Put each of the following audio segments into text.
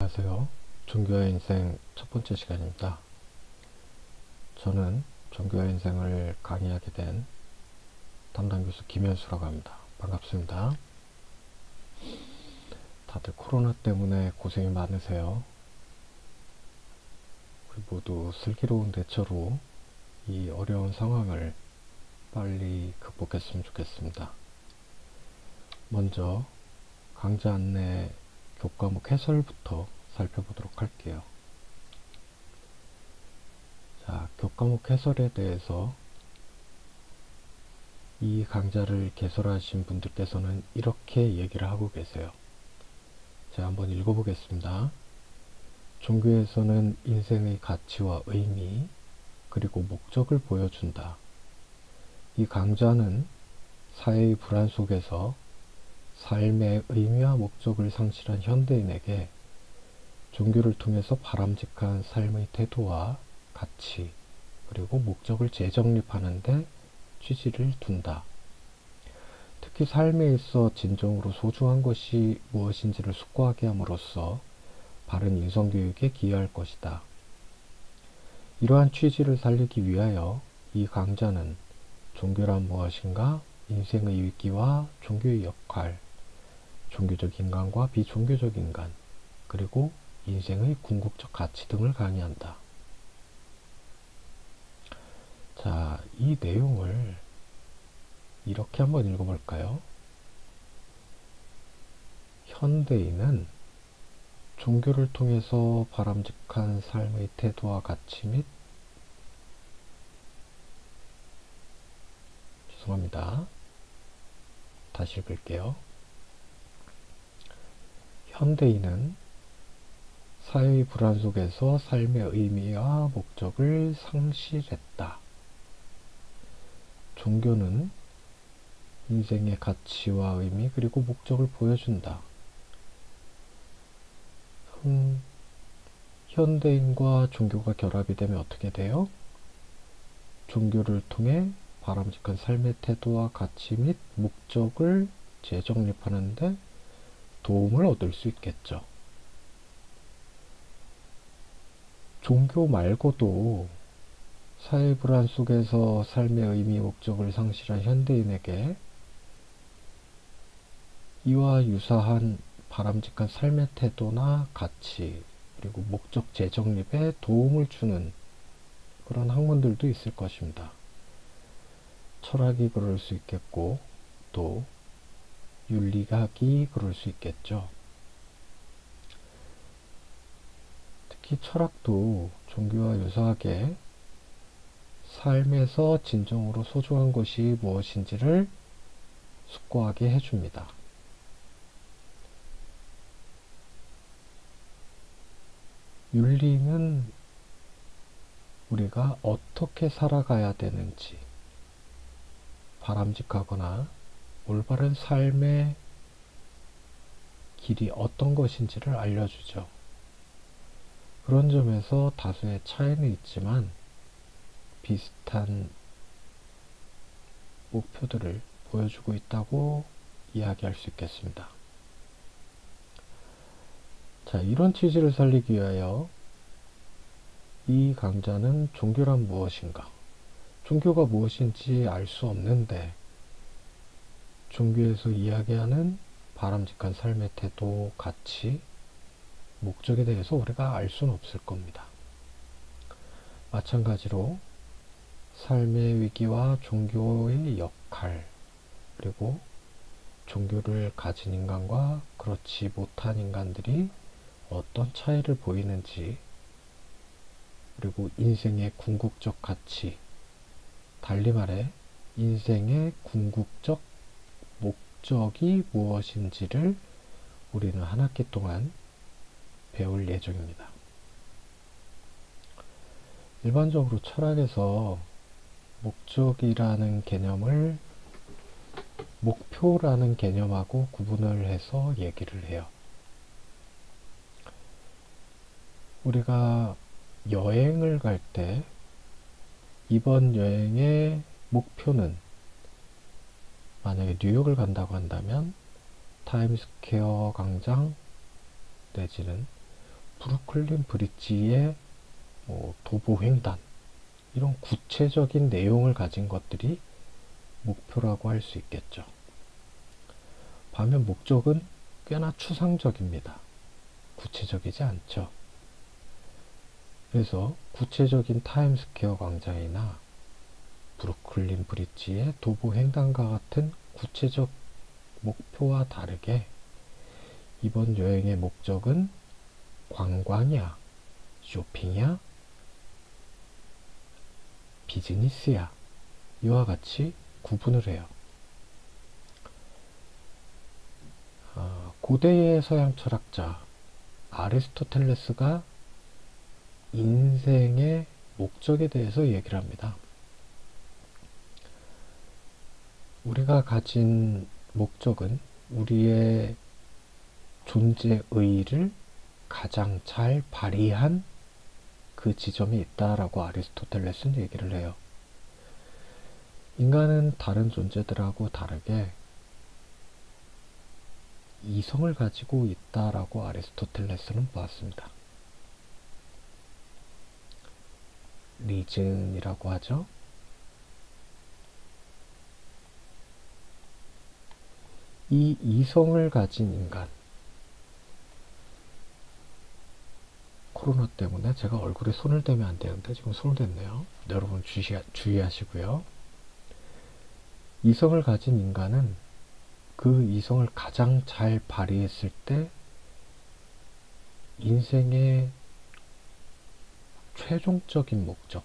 안녕하세요. 종교의 인생 첫 번째 시간입니다. 저는 종교의 인생을 강의하게 된 담당 교수 김현수라고 합니다. 반갑습니다. 다들 코로나 때문에 고생이 많으세요. 우리 모두 슬기로운 대처로 이 어려운 상황을 빨리 극복했으면 좋겠습니다. 먼저 강좌 안내 교과목 해설부터 살펴보도록 할게요. 자, 교과목 해설에 대해서 이 강좌를 개설하신 분들께서는 이렇게 얘기를 하고 계세요. 제가 한번 읽어보겠습니다. 종교에서는 인생의 가치와 의미, 그리고 목적을 보여준다. 이 강좌는 사회의 불안 속에서 삶의 의미와 목적을 상실한 현대인에게 종교를 통해서 바람직한 삶의 태도와 가치, 그리고 목적을 재정립하는 데 취지를 둔다. 특히 삶에 있어 진정으로 소중한 것이 무엇인지를 숙고하게 함으로써 바른 인성교육에 기여할 것이다. 이러한 취지를 살리기 위하여 이 강좌는 종교란 무엇인가, 인생의 위기와 종교의 역할, 종교적 인간과 비종교적 인간, 그리고 인생의 궁극적 가치 등을 강의한다. 자, 이 내용을 이렇게 한번 읽어볼까요? 현대인은 종교를 통해서 바람직한 삶의 태도와 가치 및 죄송합니다. 다시 읽을게요. 현대인은 사회의 불안 속에서 삶의 의미와 목적을 상실했다. 종교는 인생의 가치와 의미 그리고 목적을 보여준다. 현대인과 종교가 결합이 되면 어떻게 돼요? 종교를 통해 바람직한 삶의 태도와 가치 및 목적을 재정립하는 데 도움을 얻을 수 있겠죠. 종교 말고도 사회 불안 속에서 삶의 의미, 목적을 상실한 현대인에게 이와 유사한 바람직한 삶의 태도나 가치, 그리고 목적 재정립에 도움을 주는 그런 학문들도 있을 것입니다. 철학이 그럴 수 있겠고, 또 윤리학이 그럴 수 있겠죠. 특히 철학도 종교와 유사하게 삶에서 진정으로 소중한 것이 무엇인지를 숙고하게 해줍니다. 윤리는 우리가 어떻게 살아가야 되는지, 바람직하거나 올바른 삶의 길이 어떤 것인지를 알려주죠. 그런 점에서 다수의 차이는 있지만 비슷한 목표들을 보여주고 있다고 이야기할 수 있겠습니다. 자, 이런 취지를 살리기 위하여 이 강좌는 종교란 무엇인가? 종교가 무엇인지 알 수 없는데 종교에서 이야기하는 바람직한 삶의 태도, 가치, 목적에 대해서 우리가 알 수는 없을 겁니다. 마찬가지로 삶의 위기와 종교의 역할, 그리고 종교를 가진 인간과 그렇지 못한 인간들이 어떤 차이를 보이는지, 그리고 인생의 궁극적 가치, 달리 말해 인생의 궁극적 목적이 무엇인지를 우리는 한 학기 동안 배울 예정입니다. 일반적으로 철학에서 목적이라는 개념을 목표라는 개념하고 구분을 해서 얘기를 해요. 우리가 여행을 갈 때 이번 여행의 목표는 만약에 뉴욕을 간다고 한다면 타임스퀘어 광장 내지는 브루클린 브릿지의 도보횡단, 이런 구체적인 내용을 가진 것들이 목표라고 할 수 있겠죠. 반면 목적은 꽤나 추상적입니다. 구체적이지 않죠. 그래서 구체적인 타임스퀘어 광장이나 브루클린 브릿지의 도보횡단과 같은 구체적 목표와 다르게 이번 여행의 목적은 관광이야, 쇼핑이야, 비즈니스야, 이와 같이 구분을 해요. 고대의 서양 철학자 아리스토텔레스가 인생의 목적에 대해서 얘기를 합니다. 우리가 가진 목적은 우리의 존재 의의를 가장 잘 발휘한 그 지점이 있다라고 아리스토텔레스는 얘기를 해요. 인간은 다른 존재들하고 다르게 이성을 가지고 있다라고 아리스토텔레스는 보았습니다. 리즌이라고 하죠. 이 이성을 가진 인간, 코로나 때문에 제가 얼굴에 손을 대면 안 되는데 지금 손을 댔네요. 여러분 주의하시고요. 이성을 가진 인간은 그 이성을 가장 잘 발휘했을 때 인생의 최종적인 목적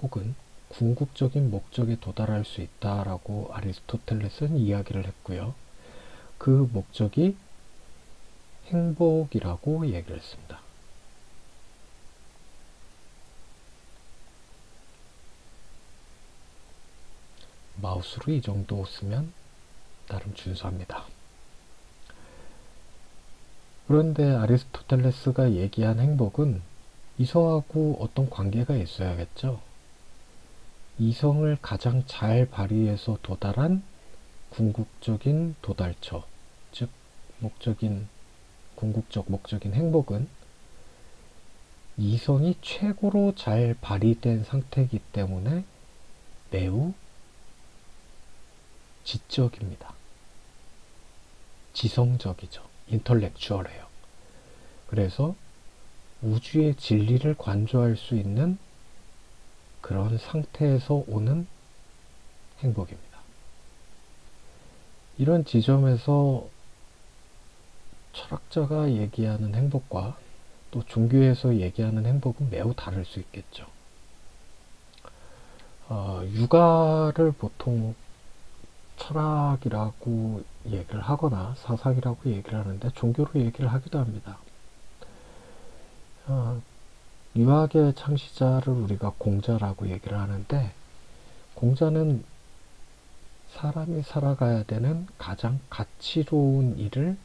혹은 궁극적인 목적에 도달할 수 있다라고 아리스토텔레스는 이야기를 했고요. 그 목적이 행복이라고 얘기를 했습니다. 마우스로 이 정도 쓰면 나름 준수합니다. 그런데 아리스토텔레스가 얘기한 행복은 이성하고 어떤 관계가 있어야겠죠. 이성을 가장 잘 발휘해서 도달한 궁극적인 도달처, 즉 궁극적 목적인 행복은 이성이 최고로 잘 발휘된 상태이기 때문에 매우 지적입니다. 지성적이죠. 인터렉추얼해요. 그래서 우주의 진리를 관조할 수 있는 그런 상태에서 오는 행복입니다. 이런 지점에서 철학자가 얘기하는 행복과 또 종교에서 얘기하는 행복은 매우 다를 수 있겠죠. 육아를 보통 철학이라고 얘기를 하거나 사상이라고 얘기를 하는데 종교로 얘기를 하기도 합니다. 유학의 창시자를 우리가 공자라고 얘기를 하는데, 공자는 사람이 살아가야 되는 가장 가치로운 일을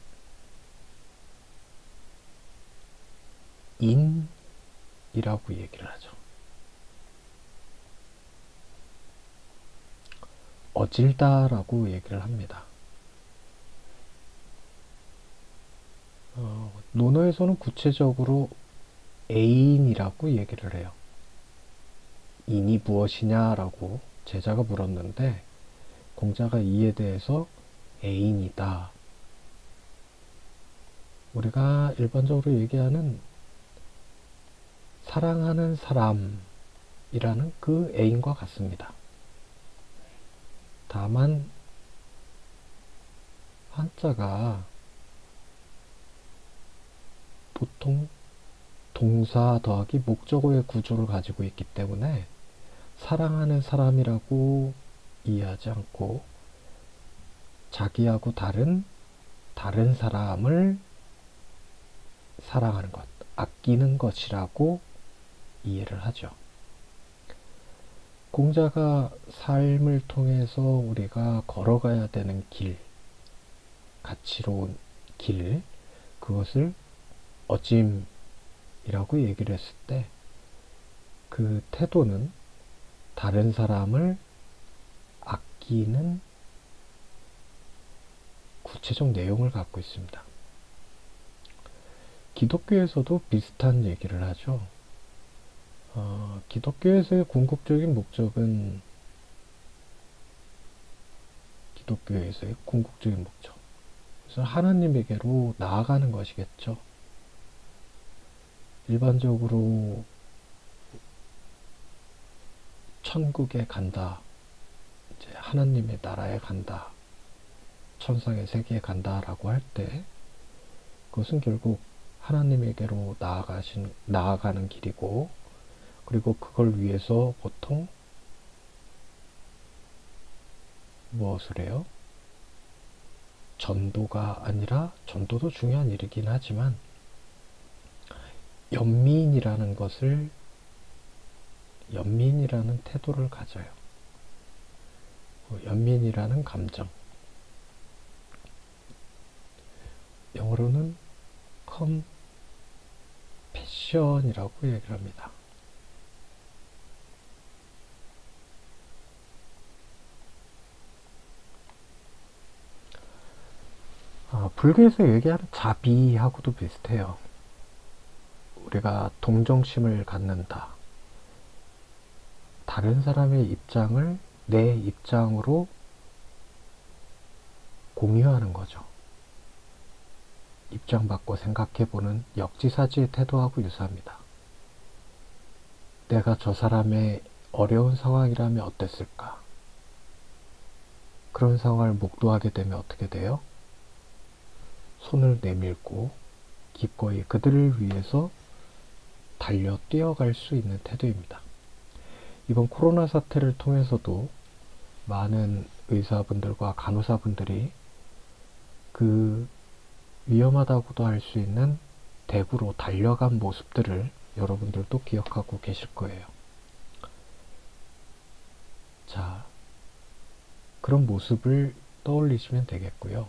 인이라고 얘기를 하죠. 어질다라고 얘기를 합니다. 논어에서는 구체적으로 애인이라고 얘기를 해요. 인이 무엇이냐라고 제자가 물었는데 공자가 이에 대해서 애인이다. 우리가 일반적으로 얘기하는 사랑하는 사람이라는 그 애인과 같습니다. 다만 한자가 보통 동사 더하기 목적어의 구조를 가지고 있기 때문에 사랑하는 사람이라고 이해하지 않고 자기하고 다른 사람을 사랑하는 것, 아끼는 것이라고 이해를 하죠. 공자가 삶을 통해서 우리가 걸어가야 되는 길, 가치로운 길, 그것을 어짐이라고 얘기를 했을 때 그 태도는 다른 사람을 아끼는 구체적 내용을 갖고 있습니다. 기독교에서도 비슷한 얘기를 하죠. 기독교에서의 궁극적인 목적은 기독교에서의 궁극적인 목적. 그래서 하나님에게로 나아가는 것이겠죠. 일반적으로 천국에 간다, 이제 하나님의 나라에 간다, 천상의 세계에 간다라고 할 때 그것은 결국 하나님에게로 나아가는 길이고, 그리고 그걸 위해서 보통 무엇을 해요? 전도가 아니라, 전도도 중요한 일이긴 하지만 연민이라는 태도를 가져요. 연민이라는 감정, 영어로는 컴패션이라고 얘기를 합니다. 불교에서 얘기하는 자비하고도 비슷해요. 우리가 동정심을 갖는다. 다른 사람의 입장을 내 입장으로 공유하는 거죠. 입장 바꿔 생각해보는 역지사지의 태도하고 유사합니다. 내가 저 사람의 어려운 상황이라면 어땠을까? 그런 상황을 목도하게 되면 어떻게 돼요? 손을 내밀고 기꺼이 그들을 위해서 달려 뛰어갈 수 있는 태도입니다. 이번 코로나 사태를 통해서도 많은 의사분들과 간호사분들이 그 위험하다고도 할 수 있는 대구로 달려간 모습들을 여러분들도 기억하고 계실 거예요. 자, 그런 모습을 떠올리시면 되겠고요.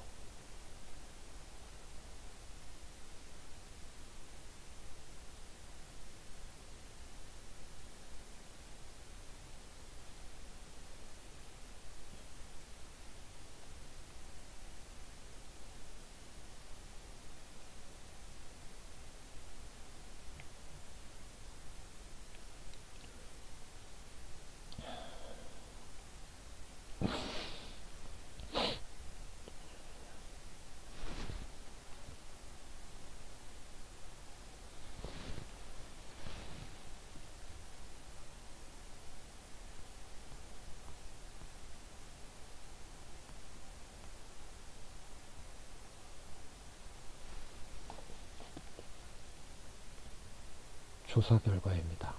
조사 결과입니다.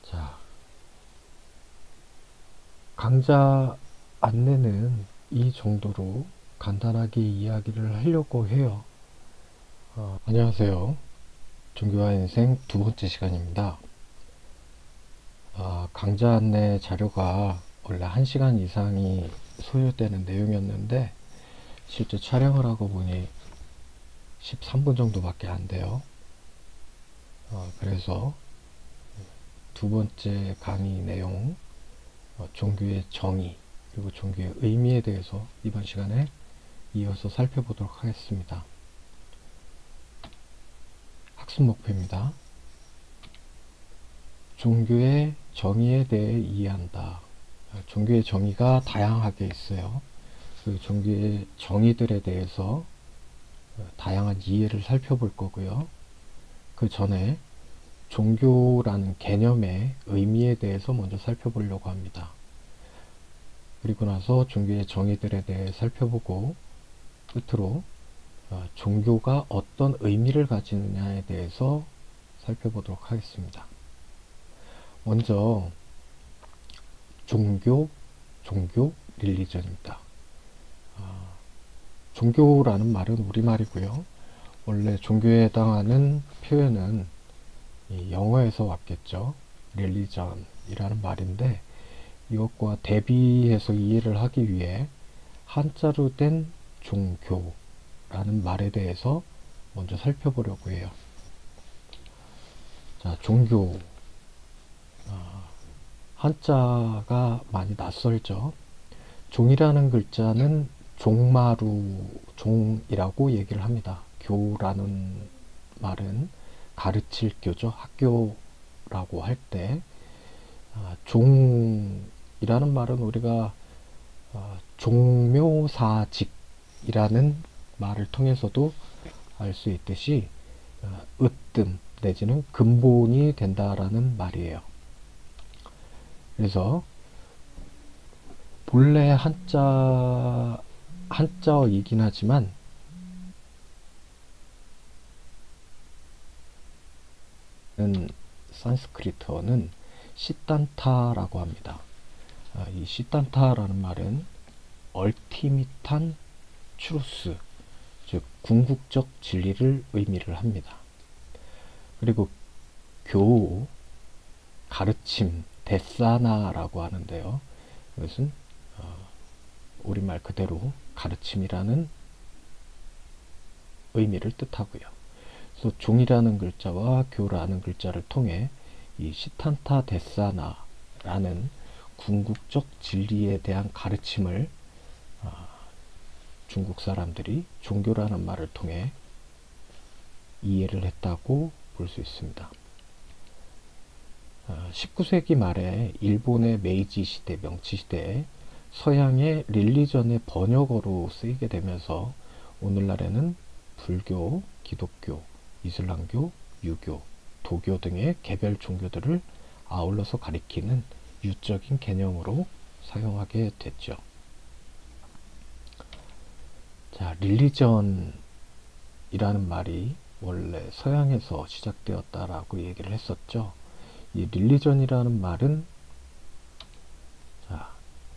자, 강좌 안내는 이 정도로 간단하게 이야기를 하려고 해요. 안녕하세요. 종교와 인생 두 번째 시간입니다. 강좌 안내 자료가 원래 1시간 이상이 소요되는 내용이었는데 실제 촬영을 하고 보니 13분 정도밖에 안 돼요. 그래서 두 번째 강의 내용, 종교의 정의 그리고 종교의 의미에 대해서 이번 시간에 이어서 살펴보도록 하겠습니다. 학습 목표입니다. 종교의 정의에 대해 이해한다. 종교의 정의가 다양하게 있어요. 그 종교의 정의들에 대해서 다양한 이해를 살펴볼 거고요. 그 전에 종교라는 개념의 의미에 대해서 먼저 살펴보려고 합니다. 그리고 나서 종교의 정의들에 대해 살펴보고 끝으로 종교가 어떤 의미를 가지느냐에 대해서 살펴보도록 하겠습니다. 먼저 종교, 릴리전입니다. 종교라는 말은 우리말이고요. 원래 종교에 해당하는 표현은 영어에서 왔겠죠. 릴리전이라는 말인데 이것과 대비해서 이해를 하기 위해 한자로 된 종교라는 말에 대해서 먼저 살펴보려고 해요. 자, 종교. 한자가 많이 낯설죠. 종이라는 글자는 종이라고 얘기를 합니다. 교라는 말은 가르칠 교죠. 학교라고 할 때 종이라는 말은 우리가 종묘사직이라는 말을 통해서도 알 수 있듯이 으뜸 내지는 근본이 된다라는 말이에요. 그래서 본래 한자어이긴 하지만 산스크리트어는 시탄타라고 합니다. 이 시탄타라는 말은 얼티밋한 추루스, 즉 궁극적 진리를 의미를 합니다. 그리고 교, 가르침, 데사나라고 하는데요. 이것은 우리말 그대로 가르침이라는 의미를 뜻하고요. 그래서 종이라는 글자와 교라는 글자를 통해 이 시탄타 데사나라는 궁극적 진리에 대한 가르침을 중국 사람들이 종교라는 말을 통해 이해를 했다고 볼 수 있습니다. 19세기 말에 일본의 메이지 시대, 명치 시대에 서양의 릴리전의 번역어로 쓰이게 되면서 오늘날에는 불교, 기독교, 이슬람교, 유교, 도교 등의 개별 종교들을 아울러서 가리키는 유적인 개념으로 사용하게 됐죠. 자, 릴리전이라는 말이 원래 서양에서 시작되었다라고 얘기를 했었죠. 이 릴리전이라는 말은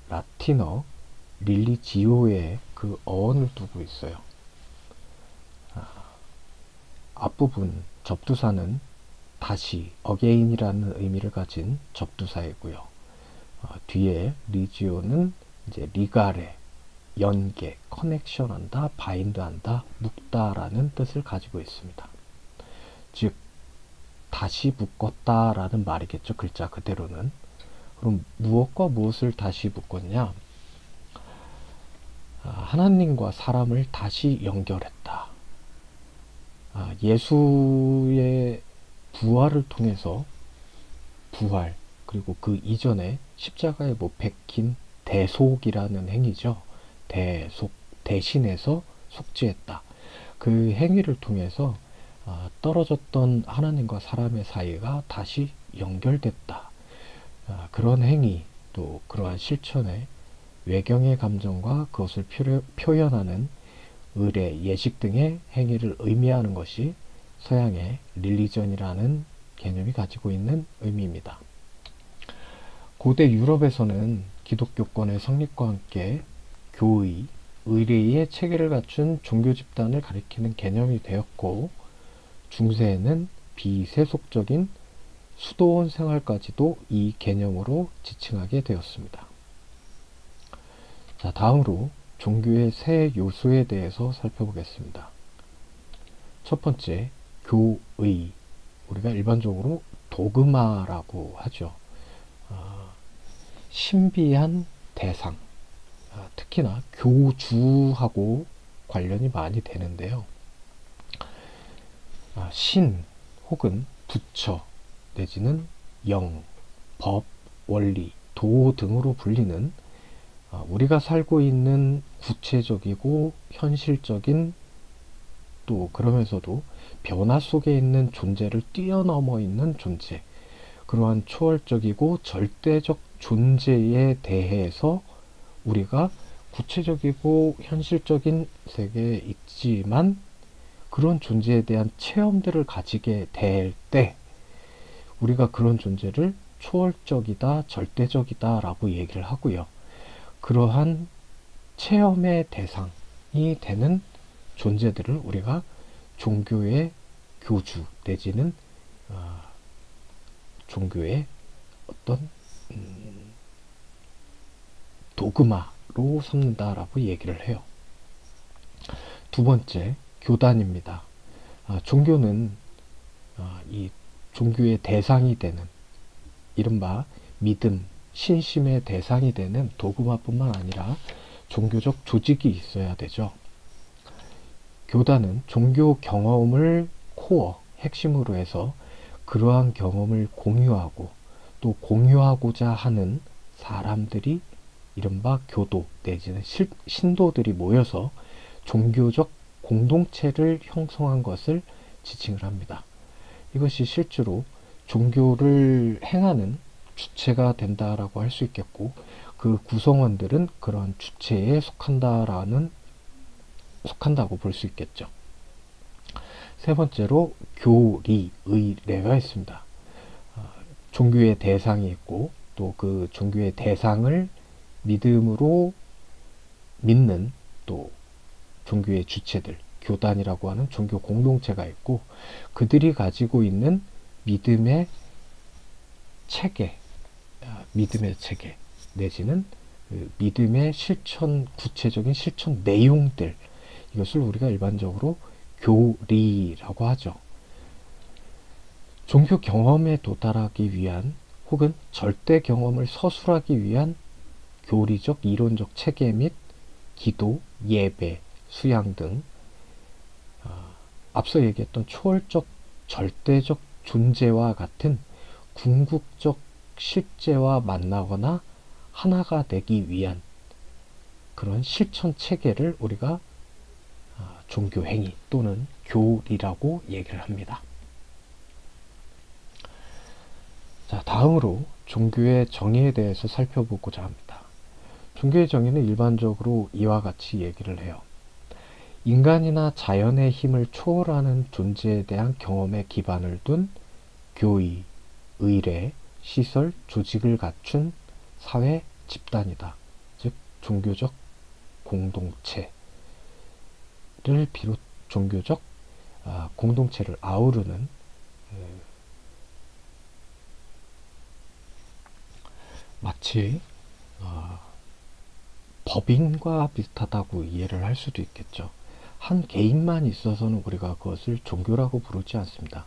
라틴어 릴리지오에 그 어원을 두고 있어요. 앞부분 접두사는 다시 어게인이라는 의미를 가진 접두사이고요. 뒤에 리지오는 이제 리가레, 연계, 커넥션한다, 바인드한다, 묶다라는 뜻을 가지고 있습니다. 즉 다시 묶었다라는 말이겠죠. 글자 그대로는. 그럼 무엇과 무엇을 다시 묶었냐? 하나님과 사람을 다시 연결했다. 예수의 부활을 통해서 부활, 그리고 그 이전에 십자가에 박힌 대속이라는 행위죠. 대속, 대신해서 속죄했다. 그 행위를 통해서 떨어졌던 하나님과 사람의 사이가 다시 연결됐다. 그런 행위, 또 그러한 실천의 외경의 감정과 그것을 표현하는 의례, 예식 등의 행위를 의미하는 것이 서양의 릴리전이라는 개념이 가지고 있는 의미입니다. 고대 유럽에서는 기독교권의 성립과 함께 교의, 의례의 체계를 갖춘 종교 집단을 가리키는 개념이 되었고, 중세에는 비세속적인 수도원 생활까지도 이 개념으로 지칭하게 되었습니다. 자, 다음으로 종교의 세 요소에 대해서 살펴보겠습니다. 첫 번째, 교의. 우리가 일반적으로 도그마라고 하죠. 신비한 대상. 특히나 교주하고 관련이 많이 되는데요. 신 혹은 부처 내지는 영, 법, 원리, 도 등으로 불리는 우리가 살고 있는 구체적이고 현실적인, 또 그러면서도 변화 속에 있는 존재를 뛰어넘어 있는 존재, 그러한 초월적이고 절대적 존재에 대해서 우리가 구체적이고 현실적인 세계에 있지만 그런 존재에 대한 체험들을 가지게 될 때 우리가 그런 존재를 초월적이다, 절대적이다 라고 얘기를 하고요. 그러한 체험의 대상이 되는 존재들을 우리가 종교의 교주 내지는 종교의 어떤 도그마로 삼는다라고 얘기를 해요. 두 번째, 교단입니다. 종교는 이 종교의 대상이 되는, 이른바 믿음, 신심의 대상이 되는 도그마뿐만 아니라 종교적 조직이 있어야 되죠. 교단은 종교 경험을 코어, 핵심으로 해서 그러한 경험을 공유하고 또 공유하고자 하는 사람들이 이른바 교도 내지는 신도들이 모여서 종교적 공동체를 형성한 것을 지칭을 합니다. 이것이 실제로 종교를 행하는 주체가 된다라고 할 수 있겠고, 그 구성원들은 그런 주체에 속한다고 볼 수 있겠죠. 세 번째로 교리, 의례가 있습니다. 종교의 대상이 있고 또 그 종교의 대상을 믿음으로 믿는 또 종교의 주체들, 교단이라고 하는 종교 공동체가 있고, 그들이 가지고 있는 믿음의 체계 내지는 그 믿음의 실천, 구체적인 실천 내용들, 이것을 우리가 일반적으로 교리라고 하죠. 종교 경험에 도달하기 위한 혹은 절대 경험을 서술하기 위한 교리적 이론적 체계 및 기도, 예배, 수양 등 앞서 얘기했던 초월적 절대적 존재와 같은 궁극적 실제와 만나거나 하나가 되기 위한 그런 실천 체계를 우리가 종교행위 또는 교리라고 얘기를 합니다. 자, 다음으로 종교의 정의에 대해서 살펴보고자 합니다. 종교의 정의는 일반적으로 이와 같이 얘기를 해요. 인간이나 자연의 힘을 초월하는 존재에 대한 경험에 기반을 둔 교의, 의례, 시설, 조직을 갖춘 사회 집단이다. 즉 종교적 공동체를 비롯 종교적 공동체를 아우르는 마치 법인과 비슷하다고 이해를 할 수도 있겠죠. 한 개인만 있어서는 우리가 그것을 종교라고 부르지 않습니다.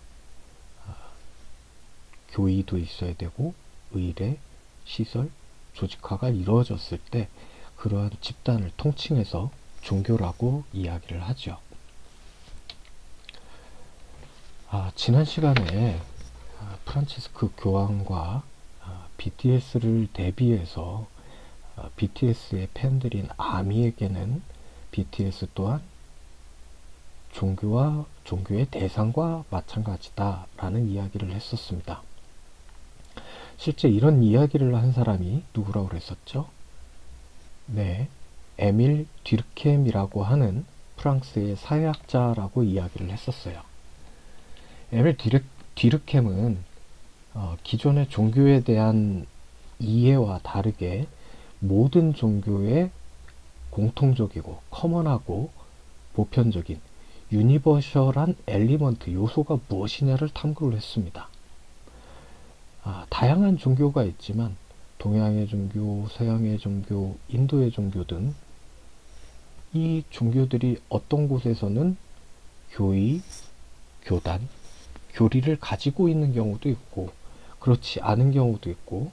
교의도 있어야 되고 의례, 시설, 조직화가 이루어졌을 때 그러한 집단을 통칭해서 종교라고 이야기를 하죠. 지난 시간에 프란치스크 교황과 BTS를 대비해서 BTS의 팬들인 아미에게는 BTS 또한 종교와 종교의 대상과 마찬가지다 라는 이야기를 했었습니다. 실제 이런 이야기를 한 사람이 누구라고 그랬었죠? 네, 에밀 뒤르켐이라고 하는 프랑스의 사회학자라고 이야기를 했었어요. 에밀 뒤르켐은 기존의 종교에 대한 이해와 다르게 모든 종교의 공통적이고 커먼하고 보편적인 유니버셜한 엘리먼트 요소가 무엇이냐를 탐구를 했습니다. 다양한 종교가 있지만 동양의 종교, 서양의 종교, 인도의 종교 등 이 종교들이 어떤 곳에서는 교의, 교단, 교리를 가지고 있는 경우도 있고 그렇지 않은 경우도 있고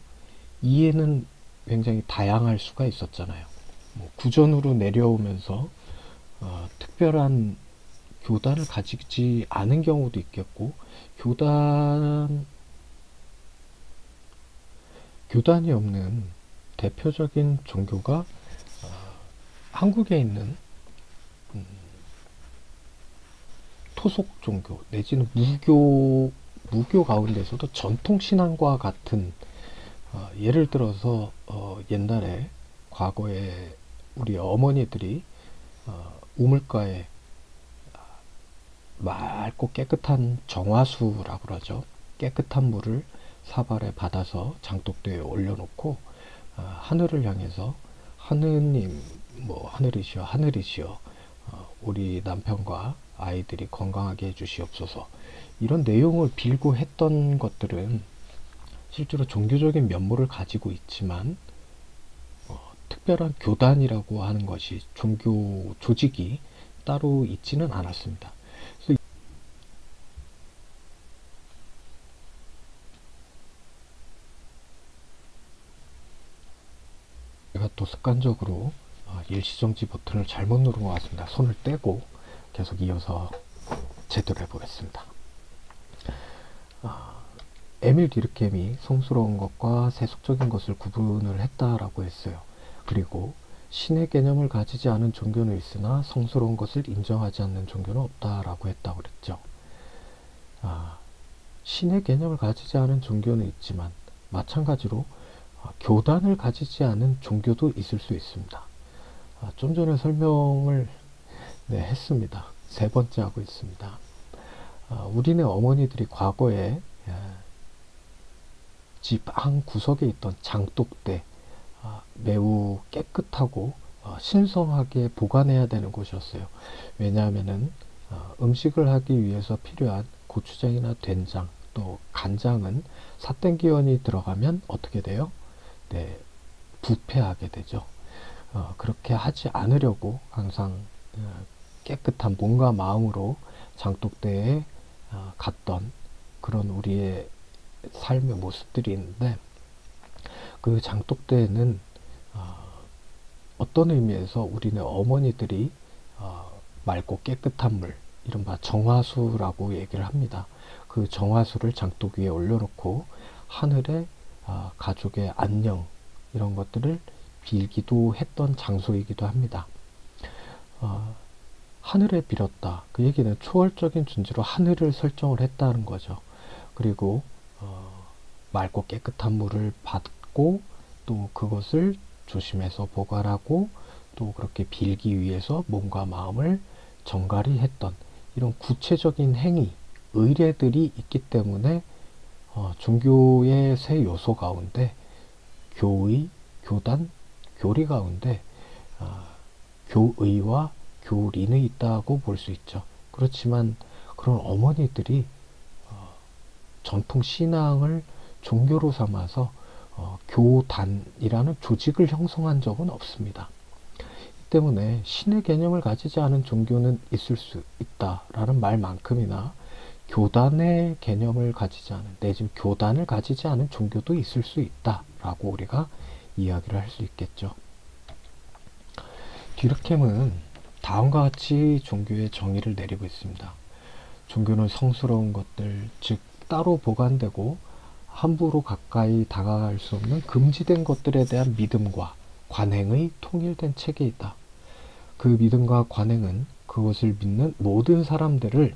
이해는 굉장히 다양할 수가 있었잖아요. 구전으로 내려오면서 특별한 교단을 가지지 않은 경우도 있겠고 교단이 없는 대표적인 종교가 한국에 있는 토속 종교 내지는 무교 가운데서도 전통신앙과 같은 예를 들어서 옛날에 과거에 우리 어머니들이 우물가에 맑고 깨끗한 정화수라고 그러죠. 깨끗한 물을 사발에 받아서 장독대에 올려놓고 하늘을 향해서 하느님, 하늘이시여 우리 남편과 아이들이 건강하게 해주시옵소서, 이런 내용을 빌고 했던 것들은 실제로 종교적인 면모를 가지고 있지만 특별한 교단이라고 하는 것이 종교 조직이 따로 있지는 않았습니다. 그래서 제가 또 습관적으로 일시정지 버튼을 잘못 누른 것 같습니다. 손을 떼고 계속 이어서 제대로 해보겠습니다. 에밀 디르켐이 성스러운 것과 세속적인 것을 구분을 했다라고 했어요. 그리고 신의 개념을 가지지 않은 종교는 있으나 성스러운 것을 인정하지 않는 종교는 없다라고 했다고 그랬죠. 신의 개념을 가지지 않은 종교는 있지만 마찬가지로 교단을 가지지 않은 종교도 있을 수 있습니다. 좀 전에 설명을 했습니다. 세 번째 하고 있습니다. 우리네 어머니들이 과거에 집 한 구석에 있던 장독대, 매우 깨끗하고 신성하게 보관해야 되는 곳이었어요. 왜냐하면은 음식을 하기 위해서 필요한 고추장이나 된장, 또 간장은 사땡기원이 들어가면 어떻게 돼요? 부패하게 되죠. 그렇게 하지 않으려고 항상 깨끗한 몸과 마음으로 장독대에 갔던 그런 우리의 삶의 모습들이 있는데, 그 장독대에는 어떤 의미에서 우리네 어머니들이 맑고 깨끗한 물, 이른바 정화수라고 얘기를 합니다. 그 정화수를 장독 위에 올려놓고 하늘에 가족의 안녕, 이런 것들을 빌기도 했던 장소이기도 합니다. 하늘에 빌었다. 그 얘기는 초월적인 존재로 하늘을 설정을 했다는 거죠. 그리고 맑고 깨끗한 물을 받고 또 그것을 조심해서 보관하고 또 그렇게 빌기 위해서 몸과 마음을 정갈히 했던 이런 구체적인 행위, 의례들이 있기 때문에 종교의 세 요소 가운데 교의, 교단, 교리 가운데 교의와 교린이 있다고 볼 수 있죠. 그렇지만 그런 어머니들이 전통 신앙을 종교로 삼아서 교단이라는 조직을 형성한 적은 없습니다. 이 때문에 신의 개념을 가지지 않은 종교는 있을 수 있다라는 말만큼이나 교단의 개념을 가지지 않은, 내지는 교단을 가지지 않은 종교도 있을 수 있다라고 우리가 이야기를 할 수 있겠죠. 디르켐은 다음과 같이 종교의 정의를 내리고 있습니다. 종교는 성스러운 것들, 즉 따로 보관되고 함부로 가까이 다가갈 수 없는 금지된 것들에 대한 믿음과 관행의 통일된 체계이다. 그 믿음과 관행은 그것을 믿는 모든 사람들을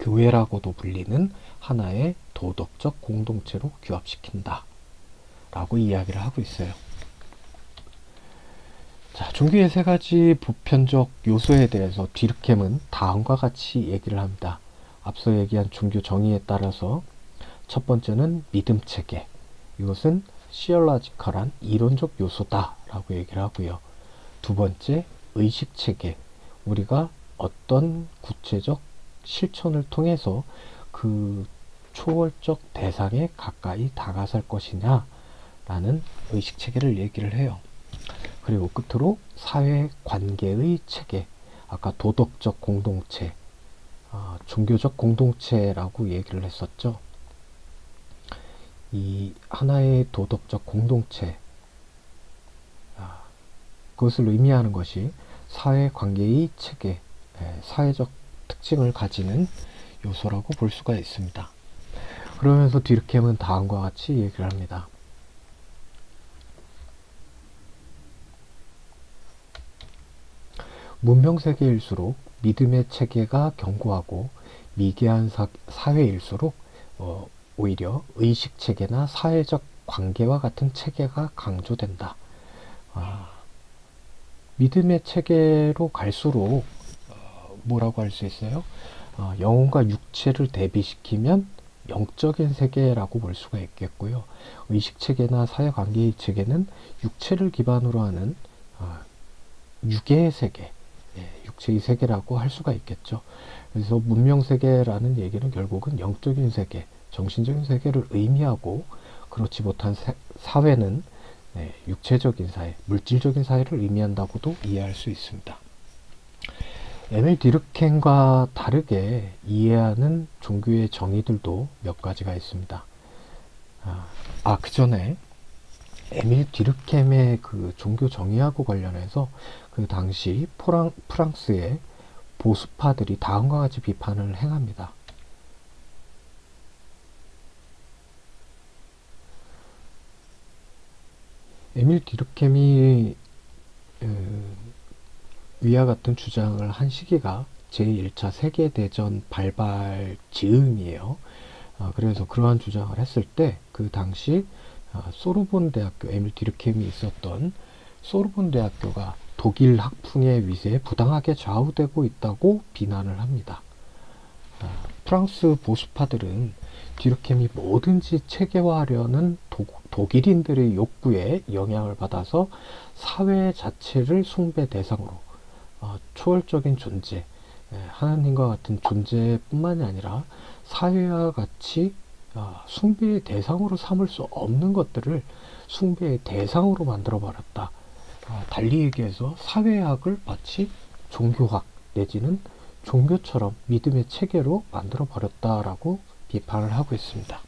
교회라고도 불리는 하나의 도덕적 공동체로 규합시킨다 라고 이야기를 하고 있어요. 자, 종교의 세 가지 보편적 요소에 대해서 디르켐은 다음과 같이 얘기를 합니다. 앞서 얘기한 종교 정의에 따라서 첫 번째는 믿음 체계, 이것은 시얼라지컬한 이론적 요소다 라고 얘기를 하고요. 두 번째, 의식 체계, 우리가 어떤 구체적 실천을 통해서 그 초월적 대상에 가까이 다가설 것이냐 라는 의식 체계를 얘기를 해요. 그리고 끝으로 사회 관계의 체계, 아까 도덕적 공동체, 종교적 공동체라고 얘기를 했었죠. 이 하나의 도덕적 공동체, 그것을 의미하는 것이 사회관계의 체계, 사회적 특징을 가지는 요소라고 볼 수가 있습니다. 그러면서 디르켐은 다음과 같이 얘기를 합니다. 문명세계일수록 믿음의 체계가 견고하고 미개한 사회일수록 오히려 의식체계나 사회적 관계와 같은 체계가 강조된다. 믿음의 체계로 갈수록 뭐라고 할 수 있어요? 영혼과 육체를 대비시키면 영적인 세계라고 볼 수가 있겠고요. 의식체계나 사회관계의 체계는 육체를 기반으로 하는 육의 세계, 육체의 세계라고 할 수가 있겠죠. 그래서 문명세계라는 얘기는 결국은 영적인 세계, 정신적인 세계를 의미하고, 그렇지 못한 사회는 육체적인 사회, 물질적인 사회를 의미한다고도 이해할 수 있습니다. 에밀 디르켐과 다르게 이해하는 종교의 정의들도 몇 가지가 있습니다. 그 전에 에밀 뒤르켐의 그 종교 정의하고 관련해서 그 당시 프랑스의 보수파들이 다음과 같이 비판을 행합니다. 에밀 뒤르켐이 위와 같은 주장을 한 시기가 제1차 세계대전 발발 즈음이에요. 그래서 그러한 주장을 했을 때 그 당시 소르본 대학교, 에밀 뒤르켐이 있었던 소르본 대학교가 독일 학풍의 위세에 부당하게 좌우되고 있다고 비난을 합니다. 프랑스 보수파들은 뒤르켐이 뭐든지 체계화하려는 독일인들의 욕구에 영향을 받아서 사회 자체를 숭배 대상으로 초월적인 존재, 하나님과 같은 존재뿐만이 아니라 사회와 같이 숭배의 대상으로 삼을 수 없는 것들을 숭배의 대상으로 만들어 버렸다. 달리 얘기해서 사회학을 마치 종교학 내지는 종교처럼 믿음의 체계로 만들어 버렸다라고 비판을 하고 있습니다.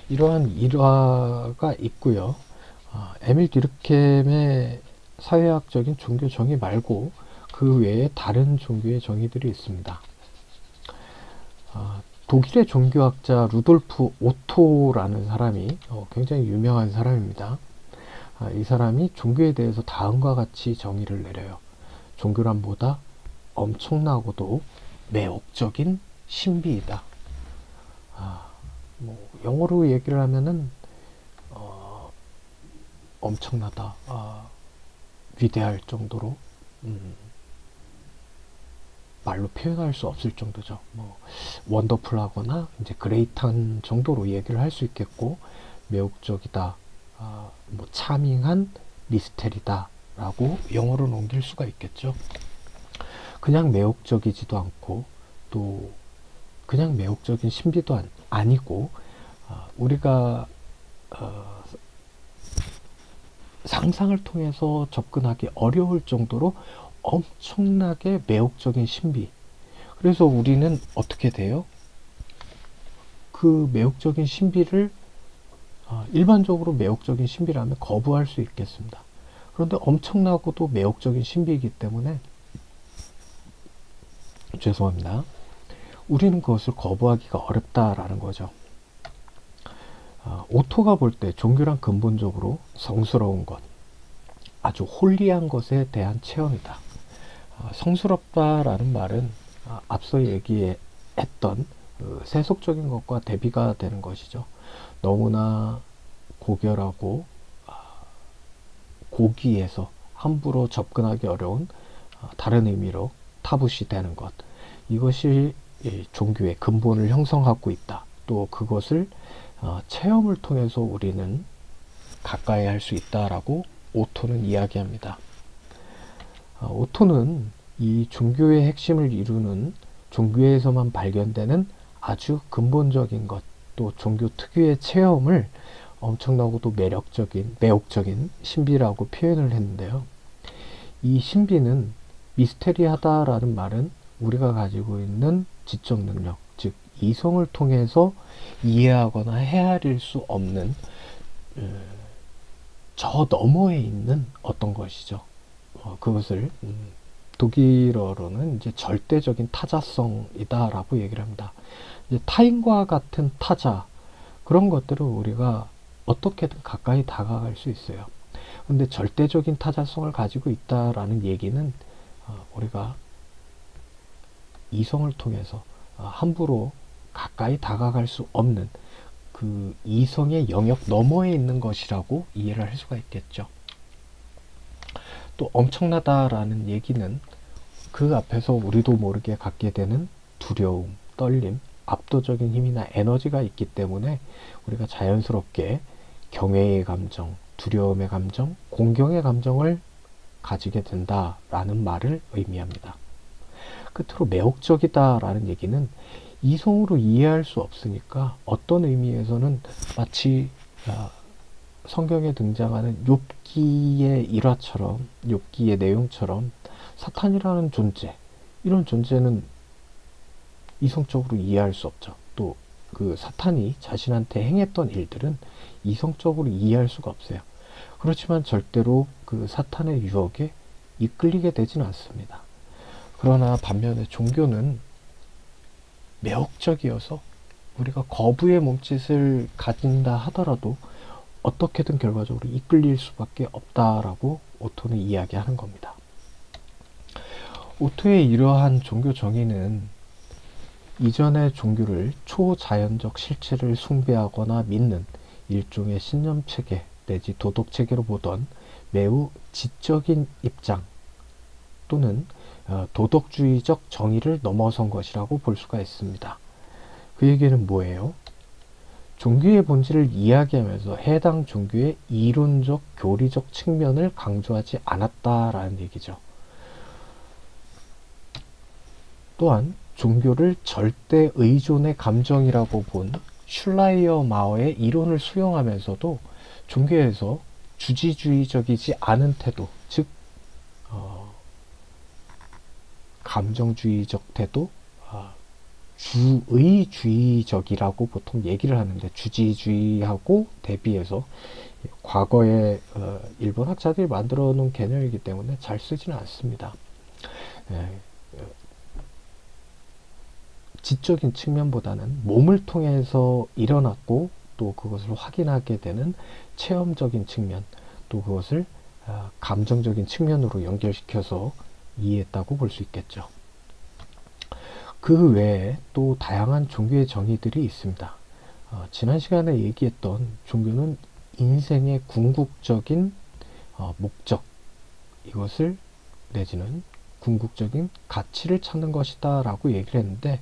이러한 일화가 있고요. 에밀 뒤르켐의 사회학적인 종교 정의 말고 그 외에 다른 종교의 정의들이 있습니다. 독일의 종교학자 루돌프 오토라는 사람이 굉장히 유명한 사람입니다. 이 사람이 종교에 대해서 다음과 같이 정의를 내려요. 종교란 보다 엄청나고도 매혹적인 신비이다. 영어로 얘기를 하면은 엄청나다, 위대할 정도로 말로 표현할 수 없을 정도죠. 원더풀하거나 이제 그레이트한 정도로 얘기를 할 수 있겠고, 매혹적이다, 차밍한 미스테리다 라고 영어로 옮길 수가 있겠죠. 그냥 매혹적이지도 않고 또 그냥 매혹적인 신비도 아니고, 우리가 상상을 통해서 접근하기 어려울 정도로 엄청나게 매혹적인 신비. 그래서 우리는 어떻게 돼요? 그 매혹적인 신비를 일반적으로 매혹적인 신비라면 거부할 수 있겠습니다. 그런데 엄청나고도 매혹적인 신비이기 때문에, 죄송합니다, 우리는 그것을 거부하기가 어렵다라는 거죠. 오토가 볼 때 종교란 근본적으로 성스러운 것, 아주 홀리한 것에 대한 체험이다. 성스럽다라는 말은 앞서 얘기했던 세속적인 것과 대비가 되는 것이죠. 너무나 고결하고 고귀해서 함부로 접근하기 어려운 다른 의미로 타부시 되는 것, 이것이 종교의 근본을 형성하고 있다. 또 그것을 체험을 통해서 우리는 가까이 할 수 있다라고 오토는 이야기합니다. 오토는 이 종교의 핵심을 이루는 종교에서만 발견되는 아주 근본적인 것, 또 종교 특유의 체험을 엄청나고도 매혹적인 신비라고 표현을 했는데요. 이 신비는 미스테리하다라는 말은 우리가 가지고 있는 지적 능력, 즉 이성을 통해서 이해하거나 헤아릴 수 없는 저 너머에 있는 어떤 것이죠. 그것을 독일어로는 이제 절대적인 타자성이다라고 얘기를 합니다. 이제 타인과 같은 타자, 그런 것들을 우리가 어떻게든 가까이 다가갈 수 있어요. 근데 절대적인 타자성을 가지고 있다라는 얘기는 우리가 이성을 통해서 함부로 가까이 다가갈 수 없는 그 이성의 영역 너머에 있는 것이라고 이해를 할 수가 있겠죠. 또 엄청나다라는 얘기는 그 앞에서 우리도 모르게 갖게 되는 두려움, 떨림, 압도적인 힘이나 에너지가 있기 때문에 우리가 자연스럽게 경외의 감정, 두려움의 감정, 공경의 감정을 가지게 된다라는 말을 의미합니다. 끝으로 매혹적이다라는 얘기는 이성으로 이해할 수 없으니까 어떤 의미에서는 마치 성경에 등장하는 욥기의 일화처럼, 욥기의 내용처럼 사탄이라는 존재, 이런 존재는 이성적으로 이해할 수 없죠. 또 그 사탄이 자신한테 행했던 일들은 이성적으로 이해할 수가 없어요. 그렇지만 절대로 그 사탄의 유혹에 이끌리게 되지는 않습니다. 그러나 반면에 종교는 매혹적이어서 우리가 거부의 몸짓을 가진다 하더라도 어떻게든 결과적으로 이끌릴 수밖에 없다라고 오토는 이야기하는 겁니다. 오토의 이러한 종교 정의는 이전의 종교를 초자연적 실체를 숭배하거나 믿는 일종의 신념체계 내지 도덕체계로 보던 매우 지적인 입장 또는 도덕주의적 정의를 넘어선 것이라고 볼 수가 있습니다. 그 얘기는 뭐예요? 종교의 본질을 이야기하면서 해당 종교의 이론적, 교리적 측면을 강조하지 않았다라는 얘기죠. 또한 종교를 절대 의존의 감정이라고 본 슐라이어 마어의 이론을 수용하면서도 종교에서 주지주의적이지 않은 태도, 즉 감정주의적 태도, 주의주의적이라고 보통 얘기를 하는데 주지주의하고 대비해서 과거에 일본 학자들이 만들어 놓은 개념이기 때문에 잘 쓰지는 않습니다. 지적인 측면보다는 몸을 통해서 일어났고 또 그것을 확인하게 되는 체험적인 측면, 또 그것을 감정적인 측면으로 연결시켜서 이해했다고 볼 수 있겠죠. 그 외에 또 다양한 종교의 정의들이 있습니다. 지난 시간에 얘기했던 종교는 인생의 궁극적인 목적, 이것을 내지는 궁극적인 가치를 찾는 것이다 라고 얘기를 했는데,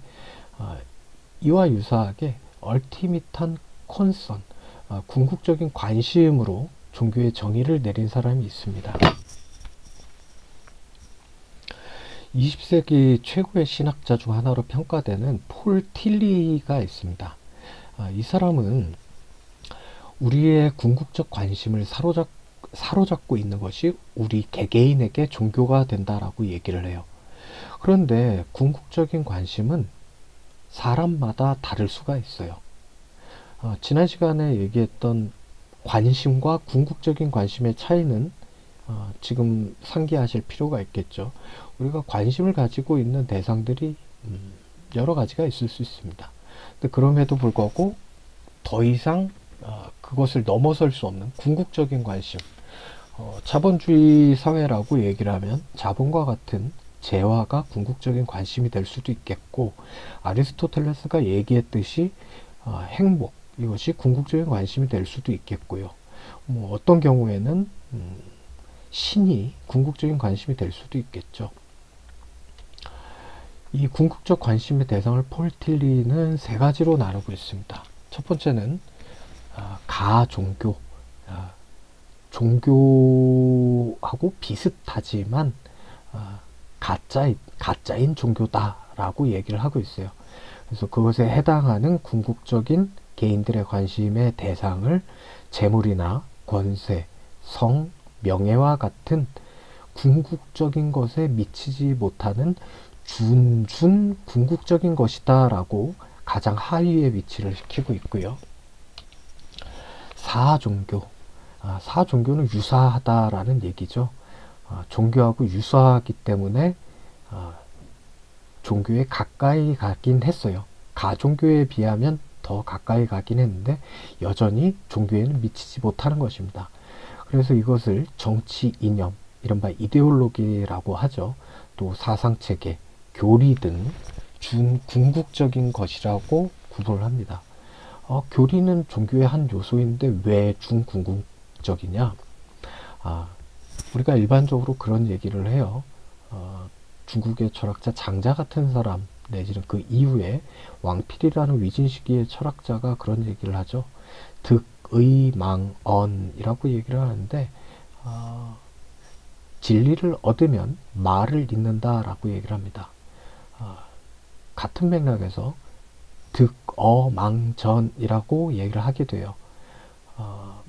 이와 유사하게 얼티밋한 콘선, 궁극적인 관심으로 종교의 정의를 내린 사람이 있습니다. 20세기 최고의 신학자 중 하나로 평가되는 폴 틸리가 있습니다. 이 사람은 우리의 궁극적 관심을 사로잡고 있는 것이 우리 개개인에게 종교가 된다라고 얘기를 해요. 그런데 궁극적인 관심은 사람마다 다를 수가 있어요. 지난 시간에 얘기했던 관심과 궁극적인 관심의 차이는 지금 상기하실 필요가 있겠죠. 우리가 관심을 가지고 있는 대상들이 여러 가지가 있을 수 있습니다. 근데 그럼에도 불구하고 더 이상 그것을 넘어설 수 없는 궁극적인 관심, 자본주의 사회라고 얘기를 하면 자본과 같은 재화가 궁극적인 관심이 될 수도 있겠고, 아리스토텔레스가 얘기했듯이 행복, 이것이 궁극적인 관심이 될 수도 있겠고요. 어떤 경우에는 신이 궁극적인 관심이 될 수도 있겠죠. 이 궁극적 관심의 대상을 폴 틸리는 세 가지로 나누고 있습니다. 첫 번째는 가종교, 종교하고 비슷하지만 가짜인 종교다라고 얘기를 하고 있어요. 그래서 그것에 해당하는 궁극적인 개인들의 관심의 대상을 재물이나 권세, 성, 명예와 같은 궁극적인 것에 미치지 못하는 준준 궁극적인 것이다 라고 가장 하위에 위치를 시키고 있고요. 사종교, 사종교는 유사하다라는 얘기죠. 종교하고 유사하기 때문에 종교에 가까이 가긴 했어요. 가종교에 비하면 더 가까이 가긴 했는데 여전히 종교에는 미치지 못하는 것입니다. 그래서 이것을 정치 이념, 이른바 이데올로기라고 하죠. 또 사상체계, 교리 등 준궁극적인 것이라고 구분을 합니다. 교리는 종교의 한 요소인데 왜 준궁극적이냐? 우리가 일반적으로 그런 얘기를 해요. 중국의 철학자 장자 같은 사람, 내지는 그 이후에 왕필이라는 위진 시기의 철학자가 그런 얘기를 하죠. 득, 의, 망, 언이라고 얘기를 하는데, 진리를 얻으면 말을 잇는다라고 얘기를 합니다. 같은 맥락에서 득, 망, 전이라고 얘기를 하게 돼요.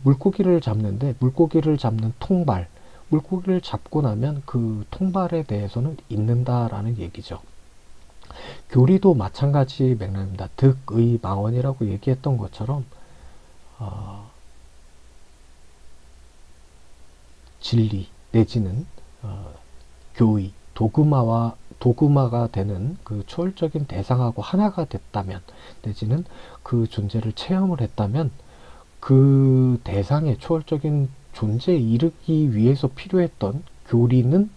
물고기를 잡는데 물고기를 잡는 통발, 물고기를 잡고 나면 그 통발에 대해서는 잇는다라는 얘기죠. 교리도 마찬가지 맥락입니다. 득의 망언이라고 얘기했던 것처럼 진리 내지는 교의, 도그마가 되는 그 초월적인 대상하고 하나가 됐다면, 내지는 그 존재를 체험을 했다면, 그 대상의 초월적인 존재에 이르기 위해서 필요했던 교리는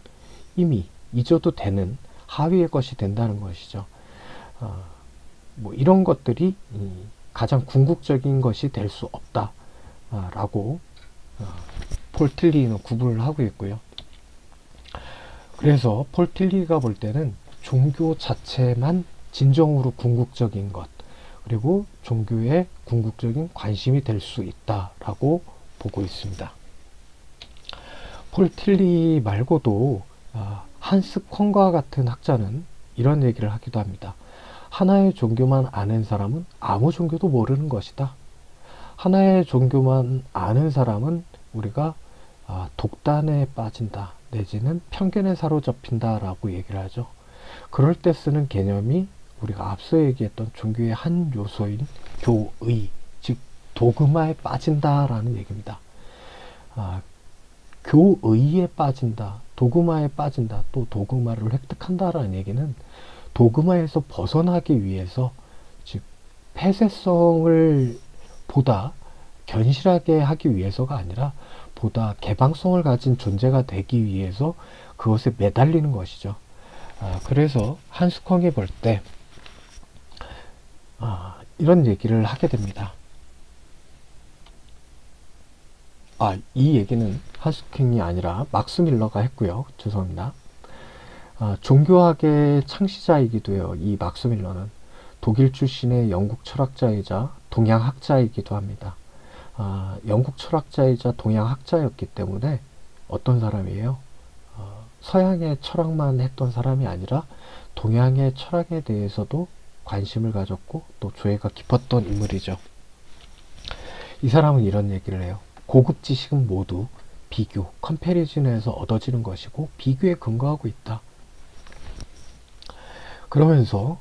이미 잊어도 되는 하위의 것이 된다는 것이죠. 뭐 이런 것들이 가장 궁극적인 것이 될 수 없다라고 폴 틸리는 구분을 하고 있고요. 그래서 폴 틸리가 볼 때는 종교 자체만 진정으로 궁극적인 것, 그리고 종교의 궁극적인 관심이 될 수 있다라고 보고 있습니다. 폴 틸리 말고도 한스 콩과 같은 학자는 이런 얘기를 하기도 합니다. 하나의 종교만 아는 사람은 아무 종교도 모르는 것이다. 하나의 종교만 아는 사람은 우리가 독단에 빠진다, 내지는 편견에 사로잡힌다 라고 얘기를 하죠. 그럴 때 쓰는 개념이 우리가 앞서 얘기했던 종교의 한 요소인 교의, 즉 도그마에 빠진다 라는 얘기입니다. 교의에 빠진다, 도그마에 빠진다, 또 도그마를 획득한다 라는 얘기는 도그마에서 벗어나기 위해서, 즉 폐쇄성을 보다 견실하게 하기 위해서가 아니라 보다 개방성을 가진 존재가 되기 위해서 그것에 매달리는 것이죠. 그래서 한스콩이 볼 때 이런 얘기를 하게 됩니다. 이 얘기는 한스콩이 아니라 막스 밀러가 했고요. 죄송합니다. 종교학의 창시자이기도 해요. 이 막스 밀러는 독일 출신의 영국 철학자이자 동양학자이기도 합니다. 영국 철학자이자 동양학자였기 때문에 어떤 사람이에요? 서양의 철학만 했던 사람이 아니라 동양의 철학에 대해서도 관심을 가졌고 또 조예가 깊었던 인물이죠. 이 사람은 이런 얘기를 해요. 고급 지식은 모두 비교, 컴패리즌에서 얻어지는 것이고 비교에 근거하고 있다. 그러면서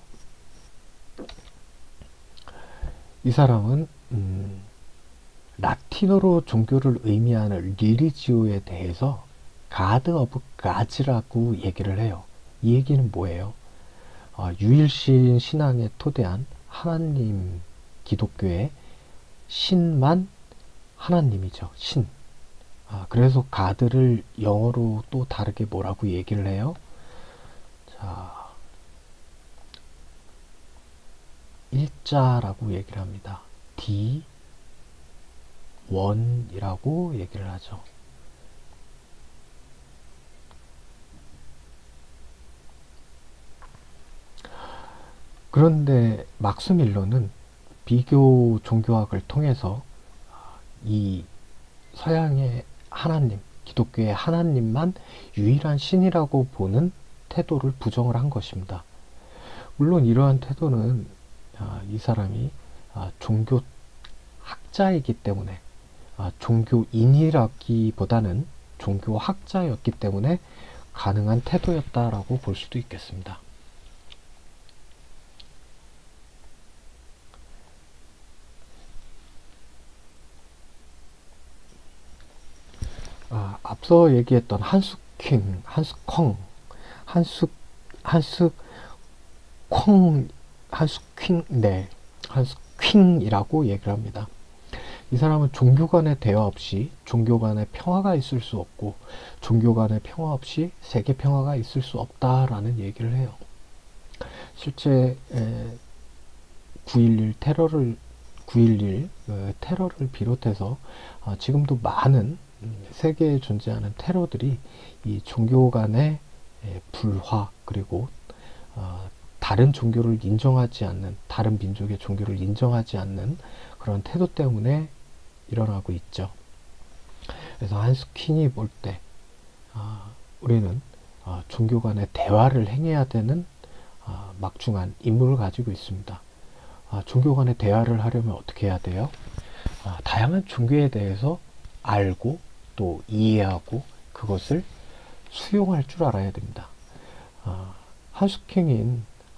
이 사람은 라틴어로 종교를 의미하는 릴리지오에 대해서 가드 오브 가즈라고 얘기를 해요. 이 얘기는 뭐예요? 유일신 신앙에 토대한 하나님, 기독교의 신만 하나님이죠. 신. 그래서 가드를 영어로 또 다르게 뭐라고 얘기를 해요? 자, 일자라고 얘기를 합니다. D1이라고 얘기를 하죠. 그런데 막스 밀러는 비교 종교학을 통해서 이 서양의 하나님, 기독교의 하나님만 유일한 신이라고 보는 태도를 부정을 한 것입니다. 물론 이러한 태도는 이 사람이 종교 학자이기 때문에, 종교인이라기보다는 종교학자였기 때문에 가능한 태도였다라고 볼 수도 있겠습니다. 앞서 얘기했던 한스콩이라고 얘기를 합니다. 이 사람은 종교 간의 대화 없이 종교 간의 평화가 있을 수 없고 종교 간의 평화 없이 세계 평화가 있을 수 없다라는 얘기를 해요. 실제 9.11 테러를 비롯해서 지금도 많은 세계에 존재하는 테러들이 이 종교 간의 불화, 그리고 다른 종교를 인정하지 않는, 다른 민족의 종교를 인정하지 않는 그런 태도 때문에 일어나고 있죠. 그래서 한스킨이 볼 때 우리는 종교 간의 대화를 행해야 되는 막중한 임무를 가지고 있습니다. 종교 간의 대화를 하려면 어떻게 해야 돼요? 다양한 종교에 대해서 알고 또 이해하고 그것을 수용할 줄 알아야 됩니다.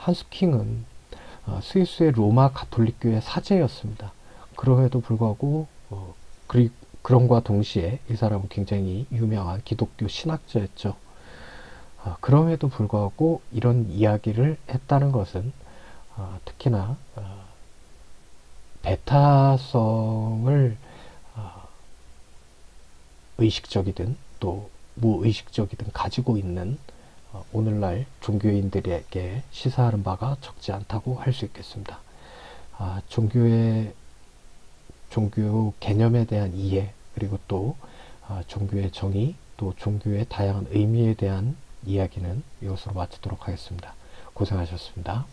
한스킹은 스위스의 로마 가톨릭교회 사제였습니다. 그럼에도 불구하고 그런과 동시에 이 사람은 굉장히 유명한 기독교 신학자였죠. 그럼에도 불구하고 이런 이야기를 했다는 것은 특히나 배타성을 의식적이든 또 무의식적이든 가지고 있는 오늘날 종교인들에게 시사하는 바가 적지 않다고 할 수 있겠습니다. 종교 개념에 대한 이해, 그리고 또 종교의 정의, 또 종교의 다양한 의미에 대한 이야기는 이것으로 마치도록 하겠습니다. 고생하셨습니다.